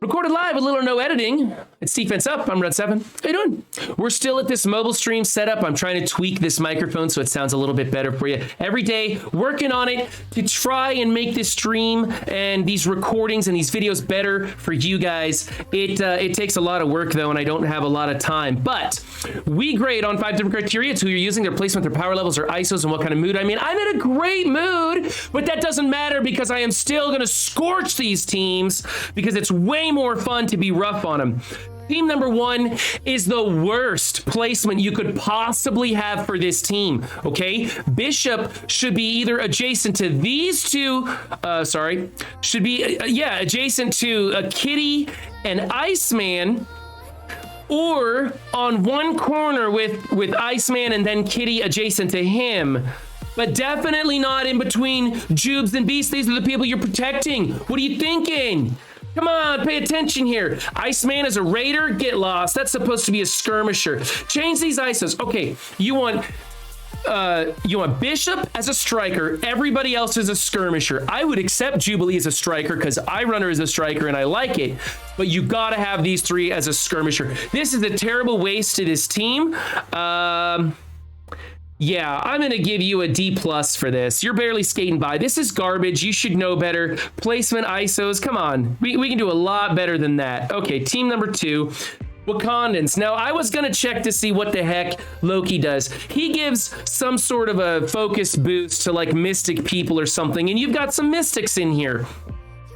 Recorded live with little or no editing. It's Defense Up. I'm Red 7. How you doing? We're still at this mobile stream setup. I'm trying to tweak this microphone so it sounds a little bit better for you. Every day, working on it to try and make this stream and these recordings and these videos better for you guys. It takes a lot of work, though, and I don't have a lot of time. But we grade on 5 different criteria. It's who you're using, their placement, their power levels, their ISOs, and what kind of mood. I mean, I'm in a great mood, but that doesn't matter because I am still going to scorch these teams because it's way more fun to be rough on them. Team number 1 is the worst placement you could possibly have for this team, okay? Bishop should be either adjacent to these two, should be, adjacent to Kitty and Iceman, or on one corner with Iceman and then Kitty adjacent to him. But definitely not in between Jubes and Beast. These are the people you're protecting. What are you thinking? Come on, pay attention here. Iceman is a raider, get lost. That's supposed to be a skirmisher. Change these ISOs. Okay, you want Bishop as a striker. Everybody else is a skirmisher. I would accept Jubilee as a striker because Eye-Runner is a striker and I like it. But you gotta have these 3 as a skirmisher. This is a terrible waste to this team. Yeah, I'm going to give you a D+ for this. You're barely skating by. This is garbage. You should know better. Placement, ISOs, come on. We can do a lot better than that. Okay, team number 2, Wakandans. Now, I was going to check to see what the heck Loki does. He gives some sort of a focus boost to like mystic people or something, and you've got some mystics in here.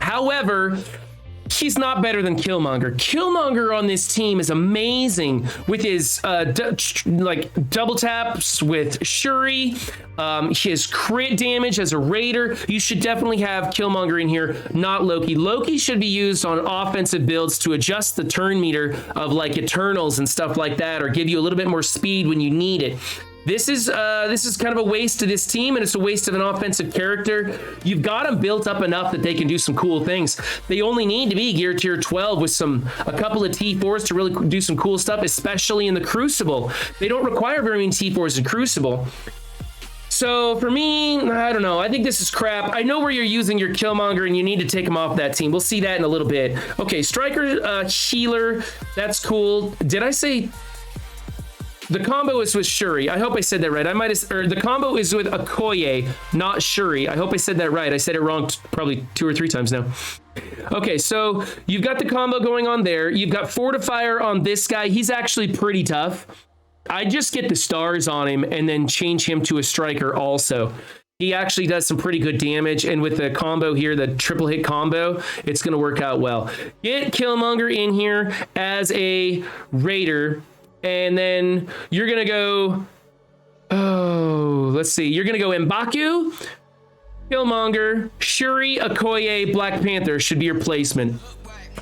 However, he's not better than Killmonger. Killmonger on this team is amazing with his double taps with Shuri, his crit damage as a raider. You should definitely have Killmonger in here, not Loki. Loki should be used on offensive builds to adjust the turn meter of like Eternals and stuff like that, or give you a little bit more speed when you need it. This is kind of a waste to this team, and it's a waste of an offensive character. You've got them built up enough that they can do some cool things. They only need to be gear tier 12 with a couple of T4s to really do some cool stuff, especially in the Crucible. They don't require very many T4s in Crucible. So for me, I don't know. I think this is crap. I know where you're using your Killmonger, and you need to take him off that team. We'll see that in a little bit. Okay, Striker, Healer, that's cool. Did I say... The combo is with Shuri. I hope I said that right. The combo is with Okoye, not Shuri. I hope I said that right. I said it wrong probably 2 or 3 times now. Okay, so you've got the combo going on there. You've got Fortifier on this guy. He's actually pretty tough. I just get the stars on him and then change him to a striker also. He actually does some pretty good damage, and with the combo here, the triple hit combo, it's going to work out well. Get Killmonger in here as a raider. And then you're going to go, let's see. You're going to go M'Baku, Killmonger, Shuri, Okoye, Black Panther should be your placement.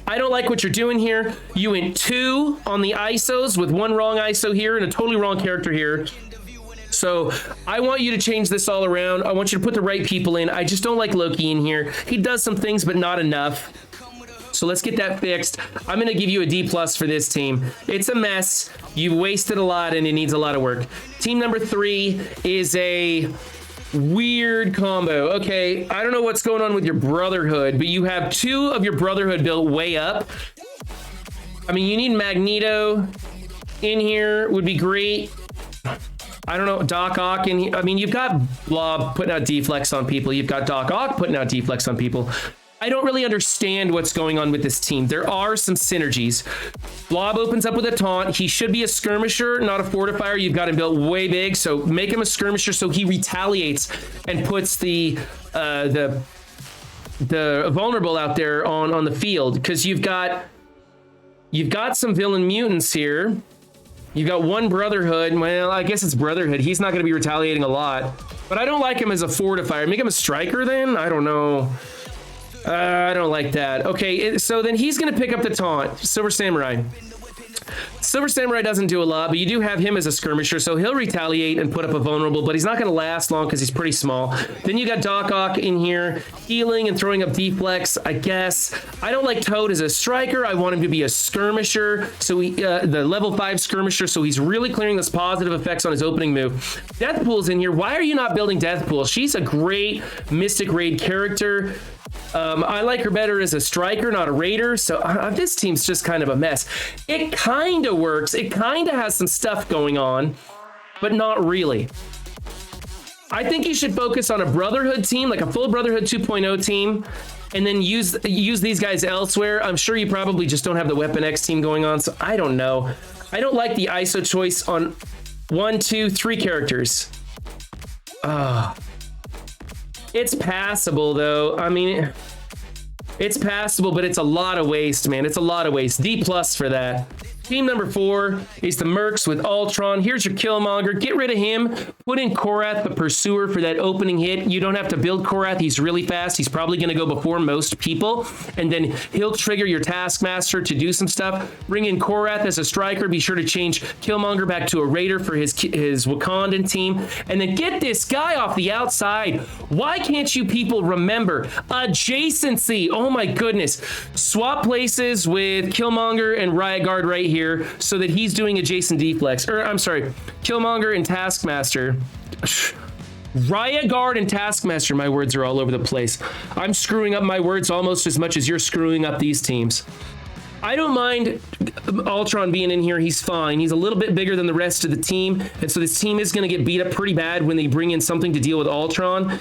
I don't like what you're doing here. You went 2 on the ISOs with 1 wrong ISO here and a totally wrong character here. So I want you to change this all around. I want you to put the right people in. I just don't like Loki in here. He does some things, but not enough. So let's get that fixed. I'm going to give you a D+ for this team. It's a mess. You've wasted a lot, and it needs a lot of work. Team number 3 is a weird combo. Okay, I don't know what's going on with your Brotherhood, but you have 2 of your Brotherhood built way up. I mean, you need Magneto in here would be great. I don't know, Doc Ock in here. I mean, you've got Blob putting out deflex on people. You've got Doc Ock putting out deflex on people. I don't really understand what's going on with this team. There are some synergies. Blob opens up with a taunt. He should be a skirmisher, not a fortifier. You've got him built way big, so make him a skirmisher so he retaliates and puts the vulnerable out there on the field, because you've got some villain mutants here. You've got 1 Brotherhood. Well, I guess it's Brotherhood. He's not going to be retaliating a lot, but I don't like him as a fortifier. Make him a striker then? I don't know. I don't like that. Okay, so then he's going to pick up the taunt. Silver Samurai. Silver Samurai doesn't do a lot, but you do have him as a skirmisher, so he'll retaliate and put up a vulnerable, but he's not going to last long because he's pretty small. Then you got Doc Ock in here, healing and throwing up deflex, I guess. I don't like Toad as a striker. I want him to be a skirmisher, so the level 5 skirmisher, so he's really clearing those positive effects on his opening move. Deathpool's in here. Why are you not building Deathpool? She's a great Mystic Raid character. I like her better as a striker, not a raider. So this team's just kind of a mess. It kind of works. It kind of has some stuff going on, but not really. I think you should focus on a Brotherhood team, like a full Brotherhood 2.0 team, and then use these guys elsewhere. I'm sure you probably just don't have the Weapon X team going on, so I don't know. I don't like the ISO choice on 1, 2, 3 characters. It's passable, though. I mean, it's passable, but it's a lot of waste, man. It's a lot of waste. D+ for that. Team number 4 is the Mercs with Ultron. Here's your Killmonger. Get rid of him. Put in Korath, the Pursuer, for that opening hit. You don't have to build Korath. He's really fast. He's probably going to go before most people. And then he'll trigger your Taskmaster to do some stuff. Bring in Korath as a striker. Be sure to change Killmonger back to a Raider for his Wakandan team. And then get this guy off the outside. Why can't you people remember? Adjacency. Oh my goodness. Swap places with Killmonger and Riot Guard right here so that he's doing adjacent deflex. Or I'm sorry, Killmonger and Taskmaster. Riot Guard and Taskmaster. My words are all over the place. I'm screwing up my words almost as much as you're screwing up these teams. I don't mind Ultron being in here. He's fine. He's a little bit bigger than the rest of the team. And so this team is going to get beat up pretty bad when they bring in something to deal with Ultron.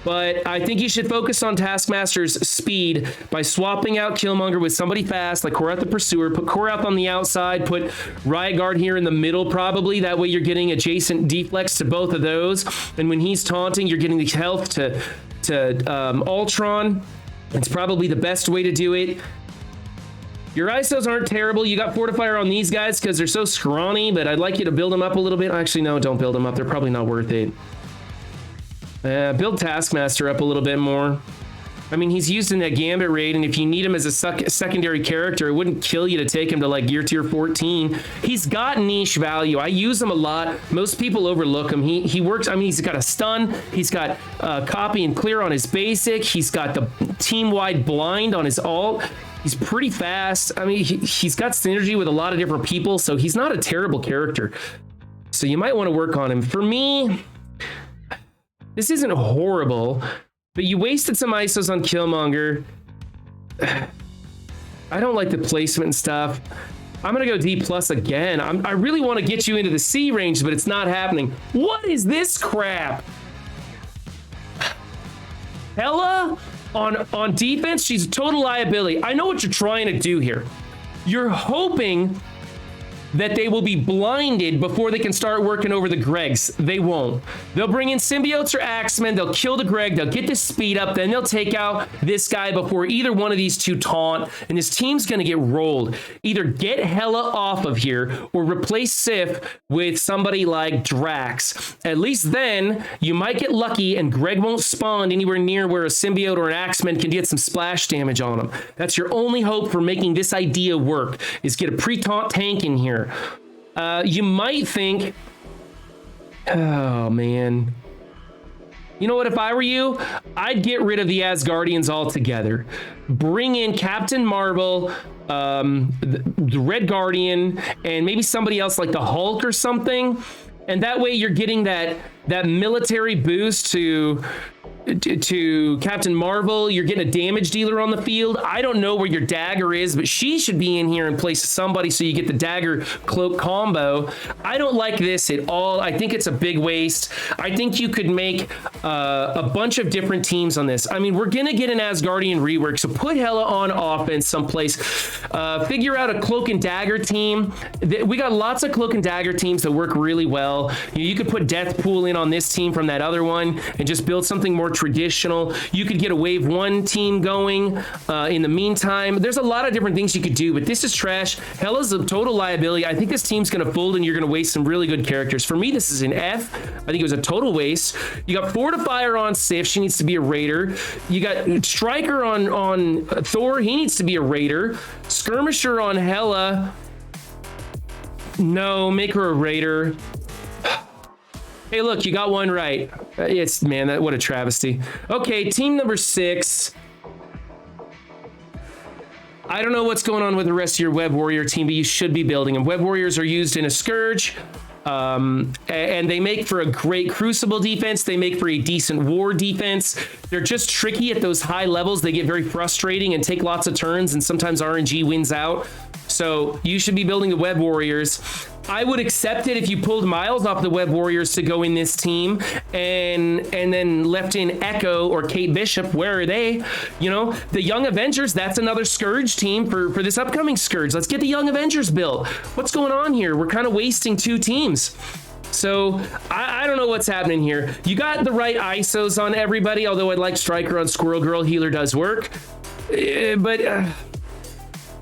But I think you should focus on Taskmaster's speed by swapping out Killmonger with somebody fast, like Korath the Pursuer. Put Korath on the outside. Put Riot Guard here in the middle, probably. That way you're getting adjacent deflex to both of those. And when he's taunting, you're getting the health to Ultron. It's probably the best way to do it. Your ISOs aren't terrible. You got Fortifier on these guys because they're so scrawny, but I'd like you to build them up a little bit. Actually, no, don't build them up. They're probably not worth it. Build Taskmaster up a little bit more. I mean, he's used in that Gambit raid, and if you need him as a secondary character, it wouldn't kill you to take him to like tier 14. He's got niche value. I use him a lot. Most people overlook him. He works. I mean, he's got a stun. He's got copy and clear on his basic. He's got the team-wide blind on his ult. He's pretty fast. I mean, he's got synergy with a lot of different people, so he's not a terrible character. So you might want to work on him. For me, this isn't horrible, but you wasted some ISOs on Killmonger. I don't like the placement and stuff. I'm going to go D+ again. I really want to get you into the C range, but it's not happening. What is this crap? Hela on defense, she's a total liability. I know what you're trying to do here. You're hoping that they will be blinded before they can start working over the Gregs. They won't. They'll bring in symbiotes or axemen, they'll kill the Greg, they'll get this speed up, then they'll take out this guy before either one of these two taunt, and this team's gonna get rolled. Either get Hela off of here or replace Sif with somebody like Drax. At least then you might get lucky and Greg won't spawn anywhere near where a symbiote or an axeman can get some splash damage on him. That's your only hope for making this idea work, is get a pre-taunt tank in here. You might think, oh man, you know what, if I were you, I'd get rid of the Asgardians altogether. Bring in Captain Marvel, the Red Guardian, and maybe somebody else like the Hulk or something. And that way you're getting that military boost to Captain Marvel. You're getting a damage dealer on the field. I don't know where your dagger is, but she should be in here in place of somebody so you get the dagger cloak combo. I don't like this at all. I think it's a big waste. I think you could make a bunch of different teams on this. I mean, we're gonna get an Asgardian rework, so put Hela on offense someplace. Figure out a cloak and dagger team. We got lots of cloak and dagger teams that work really well. You could put Deathpool in on this team from that other one and just build something more traditional. You could get a wave 1 team going in the meantime. There's a lot of different things you could do, but this is trash. Hela's a total liability. I think this team's going to fold and you're going to waste some really good characters. For me, this is an F. I think it was a total waste. You got Fortifier on Sif. She needs to be a Raider. You got Striker on Thor. He needs to be a Raider. Skirmisher on Hela. No, make her a Raider. Hey, look, you got one right. Man, what a travesty. Okay, team number 6. I don't know what's going on with the rest of your Web Warrior team, but you should be building them. Web Warriors are used in a Scourge. And they make for a great Crucible defense. They make for a decent War defense. They're just tricky at those high levels. They get very frustrating and take lots of turns, and sometimes RNG wins out. So you should be building the Web Warriors. I would accept it if you pulled Miles off the Web Warriors to go in this team and then left in Echo or Kate Bishop. Where are they? You know, the Young Avengers, that's another Scourge team for this upcoming Scourge. Let's get the Young Avengers built. What's going on here? We're kind of wasting 2 teams. So I don't know what's happening here. You got the right ISOs on everybody, although I'd like Striker on Squirrel Girl. Healer does work.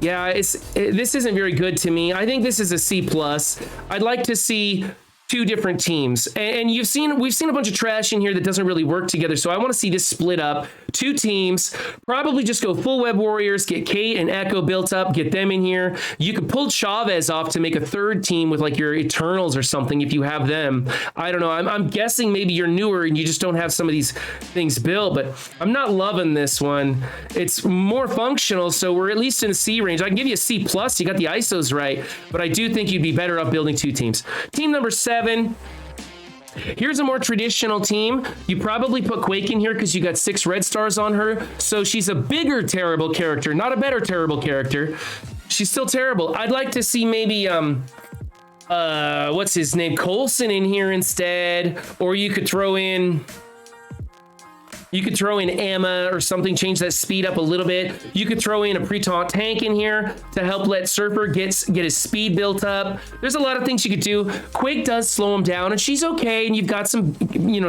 Yeah, this isn't very good to me. I think this is a C+. I'd like to see 2 different teams. And we've seen a bunch of trash in here that doesn't really work together. So I want to see this split up. 2 teams, probably just go full Web Warriors, get Kate and Echo built up, get them in here. You could pull Chavez off to make a 3rd team with like your Eternals or something if you have them. I don't know. I'm guessing maybe you're newer and you just don't have some of these things built, but I'm not loving this one. It's more functional, so we're at least in the C range. I can give you a C+. You got the ISOs right, but I do think you'd be better off building 2 teams. Team number 7. Here's a more traditional team. You probably put Quake in here because you got 6 red stars on her. So she's a bigger terrible character, not a better terrible character. She's still terrible. I'd like to see maybe what's his name? Coulson in here instead. Or you could throw in Emma or something, change that speed up a little bit. You could throw in a pre-taunt tank in here to help let Surfer get his speed built up. There's a lot of things you could do. Quake does slow him down, and she's okay, and you've got some,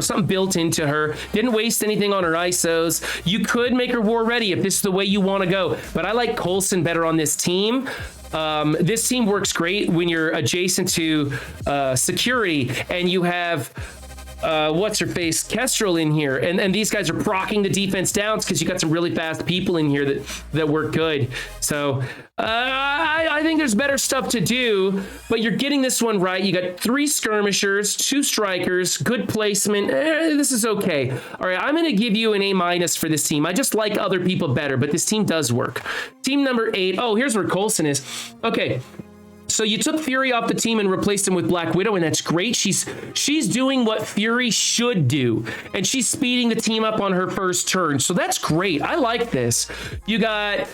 something built into her. Didn't waste anything on her ISOs. You could make her war ready if this is the way you want to go, but I like Coulson better on this team. This team works great when you're adjacent to security and you have what's her face, Kestrel in here, and these guys are procking the defense down because you got some really fast people in here that work good. So I think there's better stuff to do, but you're getting this one right. You got 3 skirmishers, 2 strikers, good placement. This is okay. All right, I'm gonna give you an A- for this team. I just like other people better, but this team does work. Team number 8. Oh, here's where Coulson is. Okay. So you took Fury off the team and replaced him with Black Widow, and that's great. She's doing what Fury should do, and she's speeding the team up on her first turn. So that's great. I like this. You got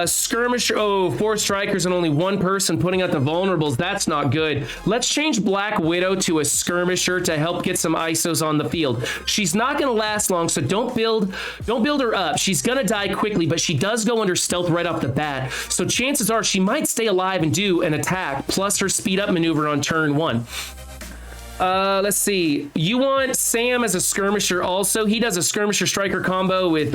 skirmisher. Oh, 4 strikers and only 1 person putting out the vulnerables. That's not good. Let's change Black Widow to a skirmisher to help get some ISOs on the field. She's not going to last long, so don't build her up. She's going to die quickly, but she does go under stealth right off the bat. So chances are she might stay alive and do an attack plus her speed up maneuver on turn 1. Let's see. You want Sam as a skirmisher also. He does a skirmisher striker combo with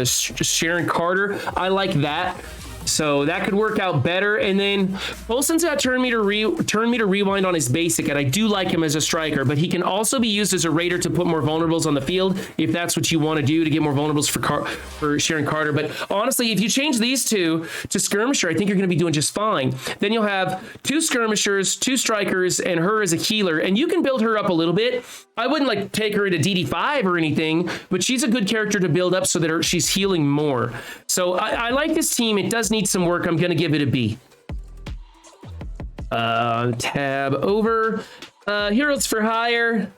Sharon Carter. I like that. So that could work out better. And then Coulson's got turn meter rewind on his basic, and I do like him as a striker, but he can also be used as a raider to put more vulnerables on the field if that's what you want to do to get more vulnerables for Sharon Carter. But honestly, if you change these 2 to skirmisher, I think you're going to be doing just fine. Then you'll have 2 skirmishers, 2 strikers, and her as a healer, and you can build her up a little bit. I wouldn't like take her into DD5 or anything, but she's a good character to build up so that she's healing more. So I like this team. It does need some work. I'm going to give it a B. Tab over. Heroes for Hire.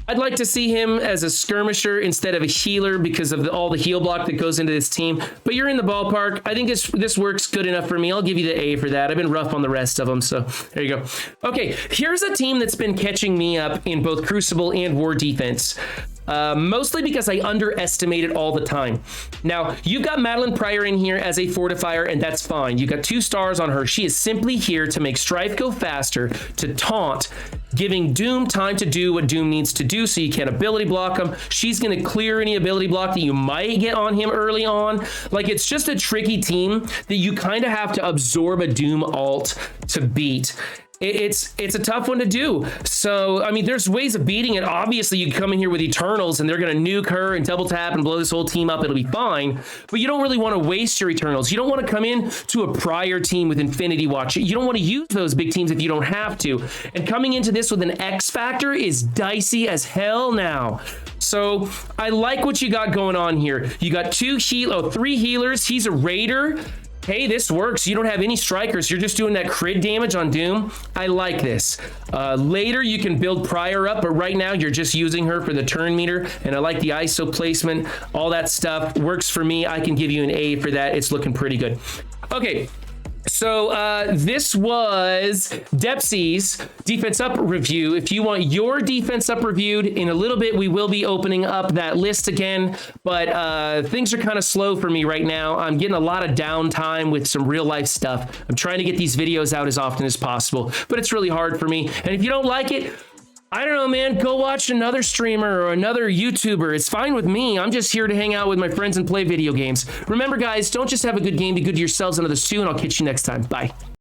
I'd like to see him as a skirmisher instead of a healer because of all the heal block that goes into this team. But you're in the ballpark. I think this works good enough for me. I'll give you the A for that. I've been rough on the rest of them, so there you go. Okay, here's a team that's been catching me up in both Crucible and War defense. Mostly because I underestimate it all the time. Now, you've got Madelyne Pryor in here as a fortifier, and that's fine. You got 2 stars on her. She is simply here to make Strife go faster, to taunt, giving Doom time to do what Doom needs to do so you can't ability block him. She's going to clear any ability block that you might get on him early on. Like, it's just a tricky team that you kind of have to absorb a Doom ult to beat. It's a tough one to do. So, I mean, there's ways of beating it. Obviously, you come in here with Eternals and they're going to nuke her and double tap and blow this whole team up. It'll be fine. But you don't really want to waste your Eternals. You don't want to come in to a prior team with Infinity Watch. You don't want to use those big teams if you don't have to. And coming into this with an X Factor is dicey as hell now. So I like what you got going on here. You got 3 healers. He's a raider. hey, this works. You don't have any strikers. You're just doing that crit damage on Doom. I like this. Later, you can build Pryor up, but right now you're just using her for the turn meter, and I like the ISO placement. All that stuff works for me. I can give you an A for that. It's looking pretty good. Okay. So this was Depzii's Defense Up review. If you want your Defense Up reviewed, in a little bit, we will be opening up that list again. But things are kind of slow for me right now. I'm getting a lot of downtime with some real life stuff. I'm trying to get these videos out as often as possible, but it's really hard for me. And if you don't like it, I don't know, man, go watch another streamer or another YouTuber. It's fine with me. I'm just here to hang out with my friends and play video games. Remember, guys, don't just have a good game, be good to yourselves and others too, and I'll catch you next time. Bye.